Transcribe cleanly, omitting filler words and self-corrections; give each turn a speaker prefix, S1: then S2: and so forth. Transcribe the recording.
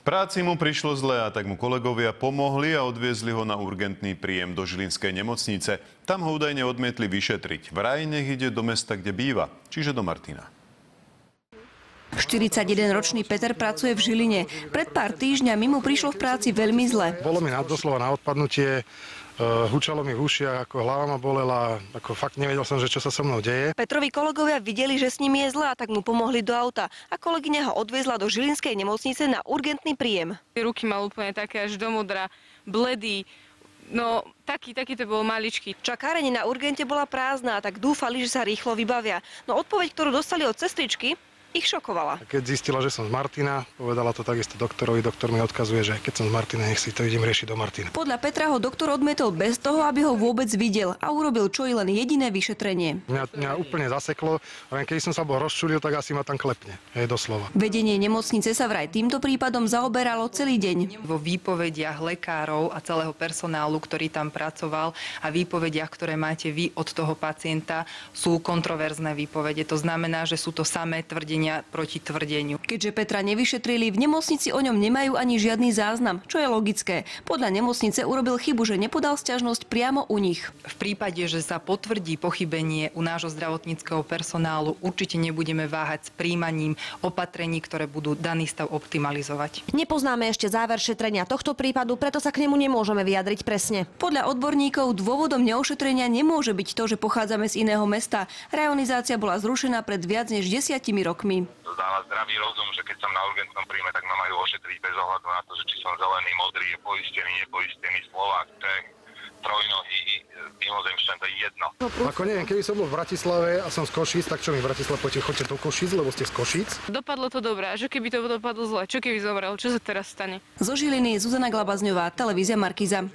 S1: Práci mu prišlo zle a tak mu kolegovia pomohli a odviezli ho na urgentný príjem do žilinskej nemocnice. Tam ho údajne odmietli vyšetriť. Vraj nech ide do mesta, kde býva, čiže do Martina.
S2: 41-ročný Peter pracuje v Žiline. Pred pár týždňami mu prišlo v práci veľmi zle.
S3: Bolo mi doslova na odpadnutie, hučalo mi v ušiach, ako hlava ma bolela, ako fakt nevedel som, že čo sa so mnou deje.
S2: Petrovi kolegovia videli, že s ním je zle, a tak mu pomohli do auta. A kolegyňa ho odviezla do žilinskej nemocnice na urgentný príjem.
S4: Ruky mal úplne také až do modra, bledý. No, taký to bol maličký.
S2: Čakáreň na urgente bola prázdna, tak dúfali, že sa rýchlo vybavia. No odpoveď, ktorú dostali od sestričky, ich šokovala.
S3: Keď zistila, že som z Martina, povedala to takisto doktorovi. Doktor mi odkazuje, že keď som z Martina, nech si to idem riešiť do Martina.
S2: Podľa Petra ho doktor odmietol bez toho, aby ho vôbec videl, a urobil čo i len jediné vyšetrenie.
S3: Mňa úplne zaseklo, len keď som sa bol rozčulil, tak asi ma tam klepne. Hej, doslova.
S2: Vedenie nemocnice sa vraj týmto prípadom zaoberalo celý deň.
S5: Vo výpovediach lekárov a celého personálu, ktorý tam pracoval, a výpovediach, ktoré máte vy od toho pacienta, sú kontroverzné výpovede. To znamená, že sú to samé tvrdenia proti tvrdeniu.
S2: Keďže Petra nevyšetrili, v nemocnici o ňom nemajú ani žiadny záznam, čo je logické. Podľa nemocnice urobil chybu, že nepodal sťažnosť priamo u nich.
S5: V prípade, že sa potvrdí pochybenie u nášho zdravotníckeho personálu, určite nebudeme váhať s príjmaním opatrení, ktoré budú daný stav optimalizovať.
S6: Nepoznáme ešte záver šetrenia tohto prípadu, preto sa k nemu nemôžeme vyjadriť presne.
S2: Podľa odborníkov dôvodom neošetrenia nemôže byť to, že pochádzame z iného mesta. Rajonizácia bola zrušená pred viac než 10 rokmi.
S7: Dáva zdravý rozum, že keď som na urgentnom príjme, tak ma majú ošetriť bez ohľadu na to, že či som zelený, modrý, poistený, nepoistený, Slovák, Čech, trojnohý, mimozemšťan, to je jedno.
S3: Ako neviem, keby som bol v Bratislave a som z Košíc, tak čo mi v Bratislave chodíte do Košíc, lebo ste z Košíc?
S4: Dopadlo to dobré, a že keby to dopadlo zle, čo keby zomrel, čo sa teraz stane?
S2: Zo Žiliny Zuzana Glabazňová, televízia Markíza.